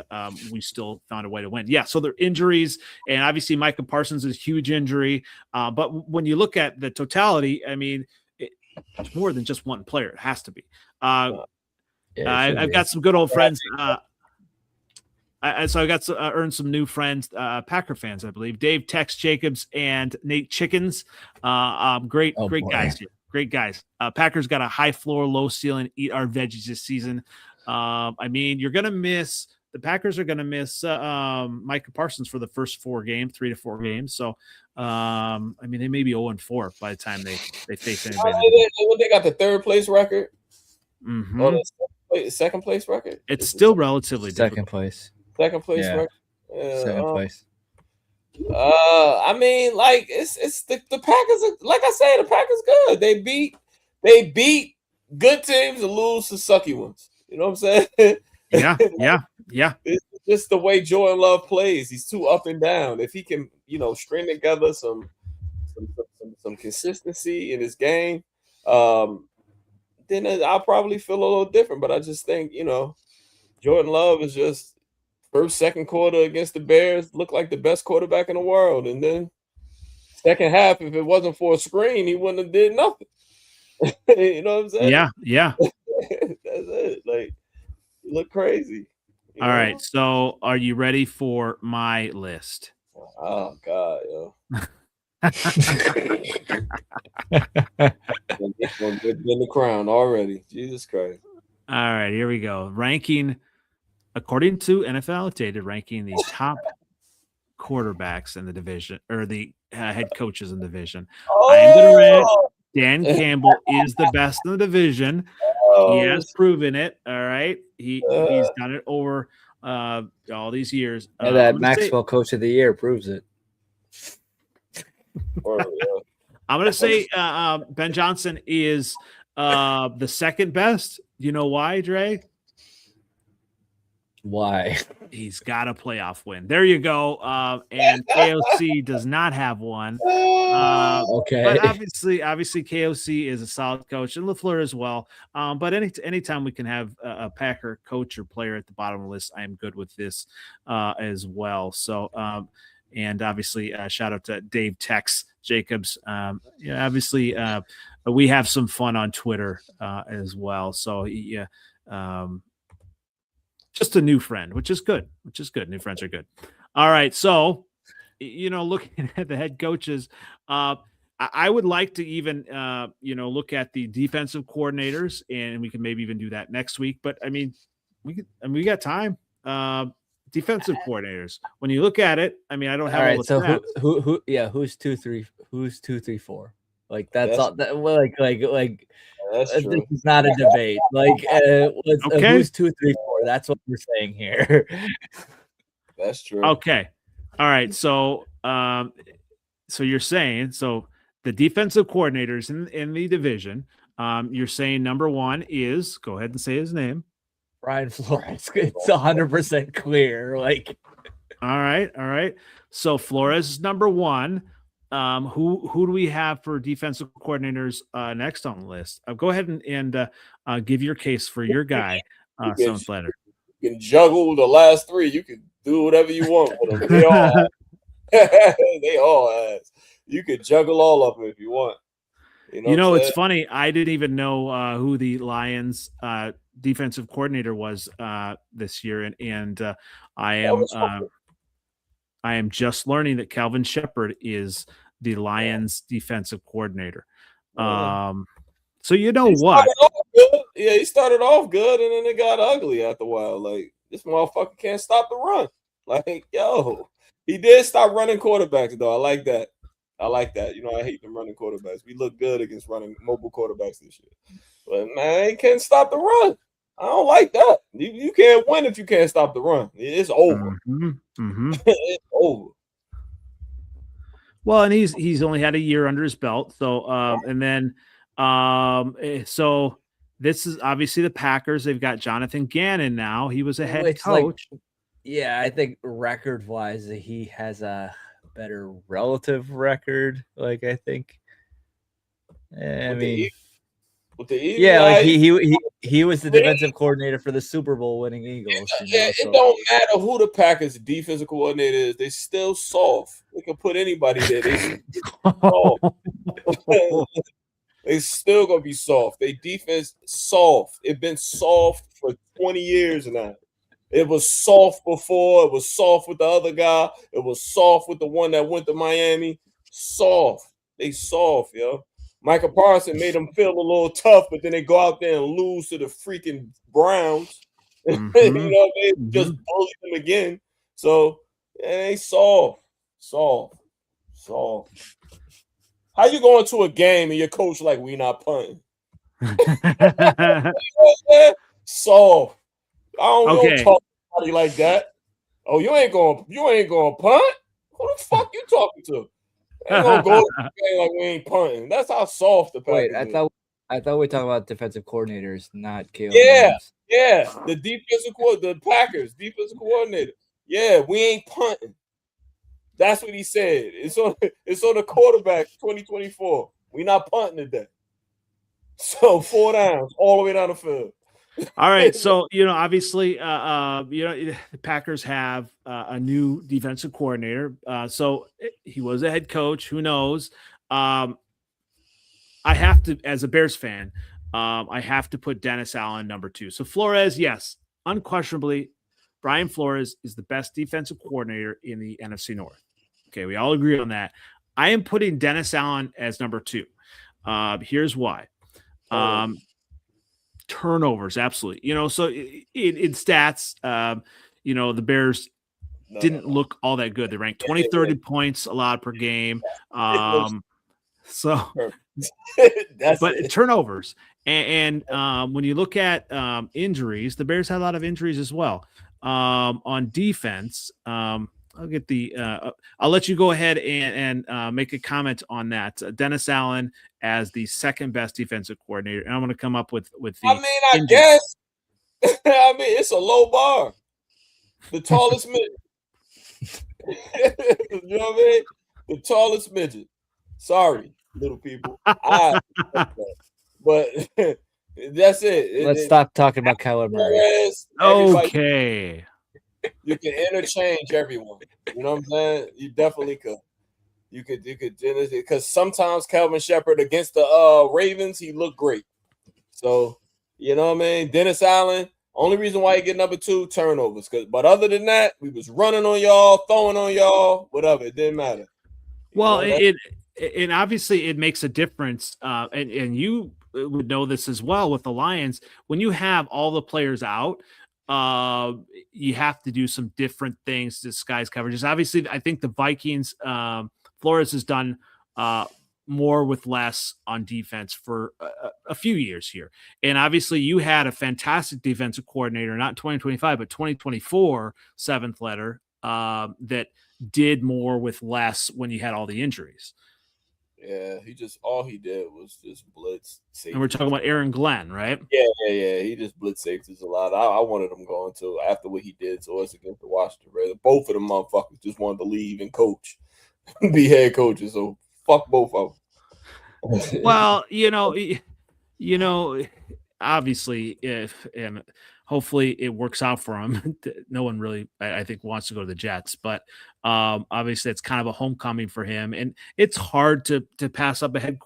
we still found a way to win. Yeah, so their injuries, and obviously Micah Parsons is a huge injury. But when you look at the totality, I mean, it's more than just one player. It has to be. I've got some good old friends. So I got to earn some new friends, Packer fans, I believe. Dave Tex Jacobs and Nate Chickens. Great guys here. Great guys. Packers got a high floor, low ceiling, eat our veggies this season. I mean, the Packers are going to miss Micah Parsons for the first 3 to 4 games. So, I mean, they may be 0-4 by the time they face anybody. They got the 3rd place record. Second place record. It's still relatively second place. Second place record. Second place. I mean, like it's the Packers. Like I said, the Packers good. They beat good teams and lose to sucky ones. You know what I'm saying? Yeah. It's just the way Jordan Love plays. He's too up and down. If he can, you know, string together some consistency in his game, then I'll probably feel a little different. But I just think, you know, Jordan Love is just first, second quarter against the Bears looked like the best quarterback in the world. And then second half, if it wasn't for a screen, he wouldn't have did nothing. You know what I'm saying? Yeah. That's it. Like, you look crazy. All right. So are you ready for my list? Oh, God, yo. In the crown already. Jesus Christ. All right, here we go. Ranking, according to NFLOutdated, ranking the top quarterbacks in the division, or the head coaches in the division. I am going to rant. Dan Campbell is the best in the division. He has proven it. All right. He's done it over all these years. And that Maxwell Coach of the Year proves it. I'm going to say Ben Johnson is the second best. You know why, Dre? Why? He's got a playoff win. There you go. And KOC does not have one. Okay. But obviously KOC is a solid coach, and LaFleur as well. But anytime we can have a Packer coach or player at the bottom of the list, I am good with this as well. So, and obviously, shout out to Dave Tex Jacobs. Obviously, we have some fun on Twitter as well. So, just a new friend, which is good. New friends are good. All right. So, looking at the head coaches, I would like to even, look at the defensive coordinators, and we can maybe even do that next week. But I mean, we got time. Defensive coordinators. When you look at it, I mean, I don't have all the stats. Who? Yeah, who's 2, 3? Who's 2, 3, 4? Like that's all. That's true. This is not a debate. Okay. Who's 2, 3, 4? That's what we're saying here. That's true. Okay. All right. So, you're saying the defensive coordinators in the division. You're saying number one is, go ahead and say his name, Brian Flores. It's 100% clear. All right. So Flores is number one. Who do we have for defensive coordinators next on the list? Go ahead and give your case for your guy, Sunflatter. You can juggle the last three. You can do whatever you want with them. They all ass. You could juggle all of them if you want. It's funny. I didn't even know who the Lions defensive coordinator was this year, and I am just learning that Calvin Shepard is the Lions defensive coordinator. So what? He started off good, and then it got ugly after a while. Like, this motherfucker can't stop the run. Like, he did stop running quarterbacks, though. I like that. I hate them running quarterbacks. We look good against running mobile quarterbacks this year. But, man, he can't stop the run. I don't like that. You can't win if you can't stop the run. It's over. It's over. Well, and he's only had a year under his belt. So, so this is obviously the Packers. They've got Jonathan Gannon now. He was a head coach. I think record-wise, he has a better relative record. I think. He was the defensive coordinator for the Super Bowl winning Eagles. It don't matter who the Packers defensive coordinator is. They still soft. They can put anybody there. They they still gonna be soft. They defense soft. It's been soft for 20 years now. It was soft before. It was soft with the other guy. It was soft with the one that went to Miami. Soft. They soft, yo. Michael Parsons made them feel a little tough, but then they go out there and lose to the freaking Browns. They just bully them again. So they soft. How you going to a game and your coach like, we not punting? Soft. I don't talk to somebody like that. Oh, you ain't gonna punt? Who the fuck you talking to? Ain't gonna go to the game like we ain't punting. That's how soft the Packers is. I thought we were talking about defensive coordinators, not Caleb. Yeah. The Packers defensive coordinator. Yeah, we ain't punting. That's what he said. It's on the quarterback 2024. We not punting today. So 4 downs all the way down the field. All right. So, obviously, the Packers have a new defensive coordinator. So he was a head coach. Who knows? I have to, as a Bears fan, I have to put Dennis Allen number 2. So Flores, yes, unquestionably, Brian Flores is the best defensive coordinator in the NFC North. Okay. We all agree on that. I am putting Dennis Allen as number 2. Here's why. Turnovers, absolutely. So in stats, the Bears didn't look all that good. They ranked 23rd in points allowed per game. So, but turnovers and when you look at injuries, the Bears had a lot of injuries as well. On defense, I'll get I'll let you go ahead and make a comment on that. Dennis Allen as the second best defensive coordinator, and I'm going to come up with the. I guess. I mean, it's a low bar. The tallest midget. You know what I mean? The tallest midget. Sorry, little people. But that's it. Let's stop talking about Kyler Murray. Okay. You can interchange everyone. You know what I'm saying? You definitely could. You could because sometimes Calvin Shepard against the Ravens, he looked great. So, you know what I mean? Dennis Allen, only reason why he get number 2, turnovers. But other than that, we was running on y'all, throwing on y'all, whatever. It didn't matter. Well, and obviously it makes a difference. And you would know this as well with the Lions. When you have all the players out, you have to do some different things to disguise coverages. Obviously, I think the Vikings, Flores has done more with less on defense for a few years here. And obviously you had a fantastic defensive coordinator, not 2025, but 2024 seventh letter that did more with less when you had all the injuries. Yeah, all he did was just blitz safety. And we're talking about Aaron Glenn, right? Yeah. He just blitz safeties a lot. I wanted him going to after what he did to us against the Washington Redskins. Both of them motherfuckers just wanted to leave and coach, be head coaches. So fuck both of them. Well, obviously, and hopefully it works out for him. No one really, I think, wants to go to the Jets, but obviously it's kind of a homecoming for him, and it's hard to pass up a head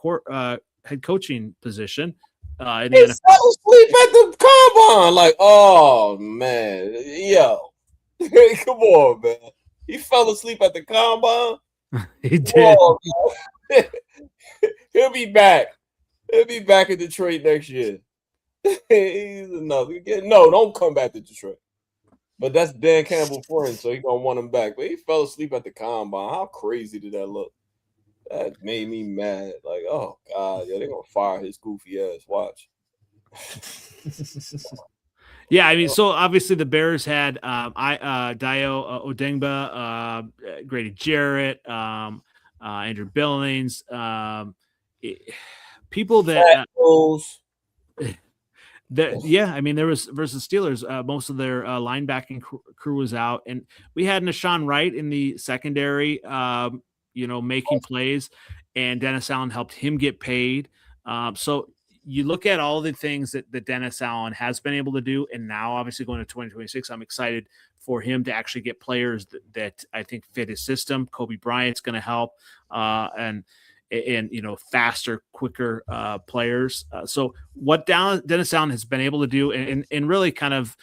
coaching position. He fell asleep at the combine. Like, oh man, yo, come on, man. He fell asleep at the combine. He did. Oh, he'll be back. He'll be back in Detroit next year. He's another. No, don't come back to Detroit. But that's Dan Campbell's friend, so he's gonna want him back. But he fell asleep at the combine. How crazy did that look? That made me mad. Like, oh god, yeah, they're gonna fire his goofy ass. Watch. Yeah, I mean, so obviously the Bears had Dio Odengba, Grady Jarrett, Andrew Billings, people that yeah, I mean, there was versus Steelers, most of their linebacking crew was out, and we had Nashawn Wright in the secondary, making plays, and Dennis Allen helped him get paid. So you look at all the things that Dennis Allen has been able to do, and now obviously going to 2026, I'm excited for him to actually get players that I think fit his system. Kobe Bryant's going to help, and faster, quicker players. So what Dennis Allen has been able to do and really kind of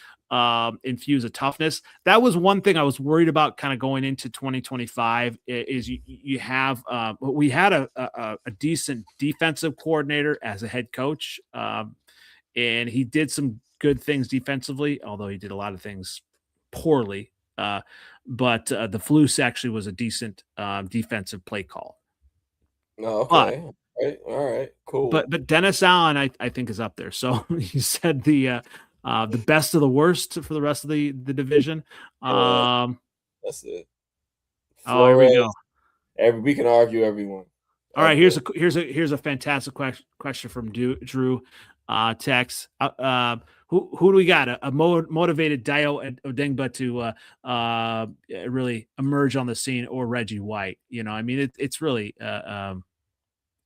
infuse a toughness. That was one thing I was worried about kind of going into 2025 is we had a decent defensive coordinator as a head coach. And he did some good things defensively, although he did a lot of things poorly. But the Flus actually was a decent defensive play call. Oh, okay. All right, cool. But Dennis Allen, I think, is up there. So you said the best of the worst for the rest of the division. That's it. Oh, here we go. We can argue everyone. All right, here's a fantastic question from Drew. Tex. Who do we got? A motivated Dio Odengba to really emerge on the scene, or Reggie White? I mean, it's really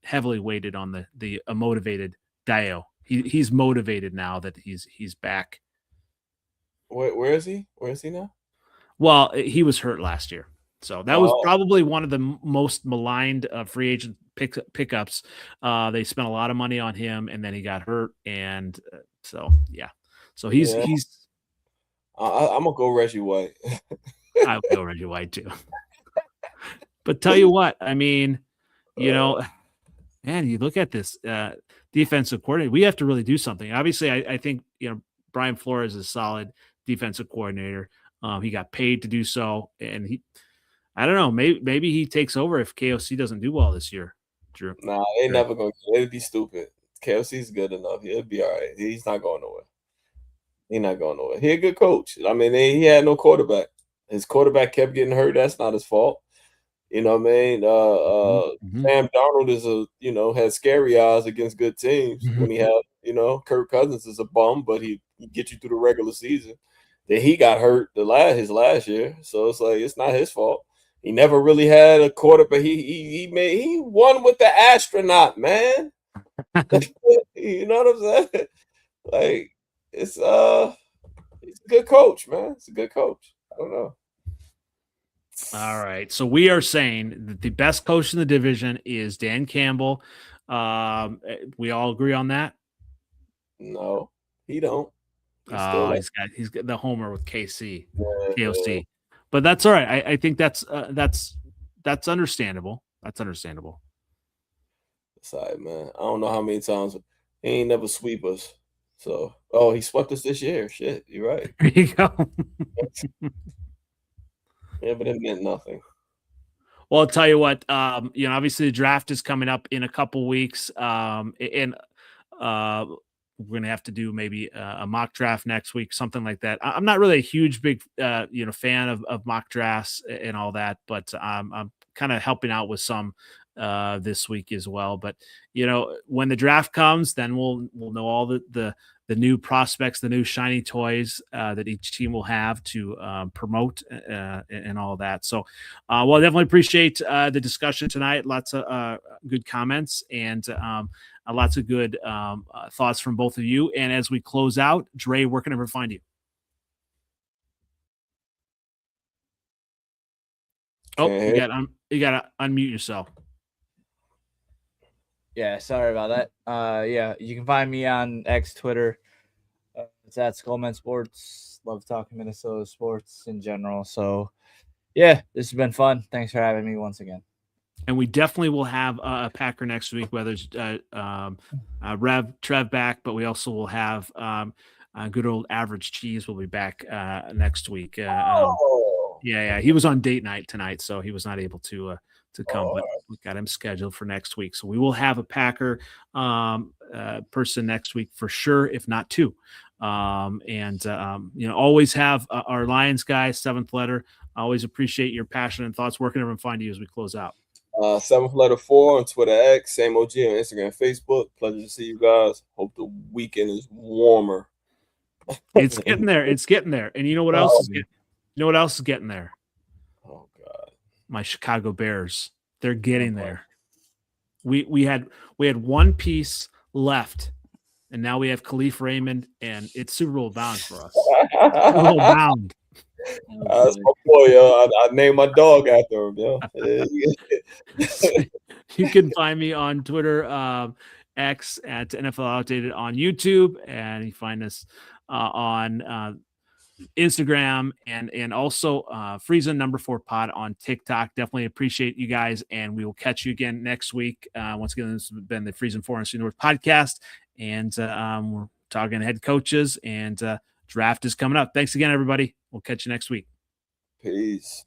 heavily weighted on the motivated Dio. He's motivated now that he's back. Where is he? Where is he now? Well, he was hurt last year, so that was probably one of the most maligned free agent pickups. They spent a lot of money on him, and then he got hurt, and so yeah. So he's. I'm gonna go Reggie White. I would go Reggie White too. But tell you what, I mean, man, you look at this defensive coordinator. We have to really do something. Obviously, I think Brian Flores is a solid defensive coordinator. He got paid to do so, and I don't know, maybe he takes over if KOC doesn't do well this year. Drew. Nah, they never gonna. It'd be stupid. KOC's good enough. He'll be all right. He's not going nowhere. He's not going nowhere. He's a good coach. I mean, he had no quarterback. His quarterback kept getting hurt. That's not his fault. You know what I mean? Sam Darnold is had scary eyes against good teams when he had, Kirk Cousins is a bum, but he get you through the regular season. Then he got hurt his last year. So it's like, it's not his fault. He never really had a quarterback. He won with the astronaut, man. You know what I'm saying? Like, he's a good coach, man. It's a good coach. I don't know. All right. So we are saying that the best coach in the division is Dan Campbell. We all agree on that? No, he don't. He's got the homer with KOC. But that's all right. I think that's understandable. That's understandable. That's all right, man. I don't know how many times he ain't never sweep us. So, he swept us this year. Shit, you're right. There you go. Yeah, but it meant nothing. Well, I'll tell you what. Obviously the draft is coming up in a couple weeks, and we're gonna have to do maybe a mock draft next week, something like that. I'm not really a big fan of mock drafts and all that, but I'm kind of helping out with some this week as well. But when the draft comes, then we'll know all the new prospects, the new shiny toys that each team will have to promote and all that. So, I definitely appreciate the discussion tonight. Lots of good comments and lots of good thoughts from both of you. And as we close out, Dre, where can everyone find you? Oh, you got to unmute yourself. Yeah, sorry about that. You can find me on X, Twitter. It's at Skullman Sports. Love talking Minnesota sports in general. So, this has been fun. Thanks for having me once again. And we definitely will have a Packer next week, whether it's Trev back, but we also will have good old Average Cheese will be back next week. He was on date night tonight, so he was not able to come, but we got him scheduled for next week. So we will have a Packer person next week for sure, if not two. Always have our Lions guy, 7th letter. I always appreciate your passion and thoughts. Where can everyone find you as we close out? 7th letter 4 on Twitter X, same OG on Instagram, Facebook. Pleasure to see you guys. Hope the weekend is warmer. It's getting there. It's getting there. And you know what else? What else is getting there? Oh God. My Chicago Bears. They're getting there. We had one piece left, and now we have Khalif Raymond, and it's Super Bowl bound for us. Super Bowl bound. That's my boy, yo. I named my dog after him, yo. You can find me on Twitter, X at NFLOutdated, on YouTube, and you find us on Instagram and also Freezin 4 pod on TikTok. Definitely appreciate you guys, and we will catch you again next week. Once again, this has been the Freezin 4 NFC North podcast, and we're talking head coaches, and draft is coming up. Thanks again, everybody. We'll catch you next week. Peace.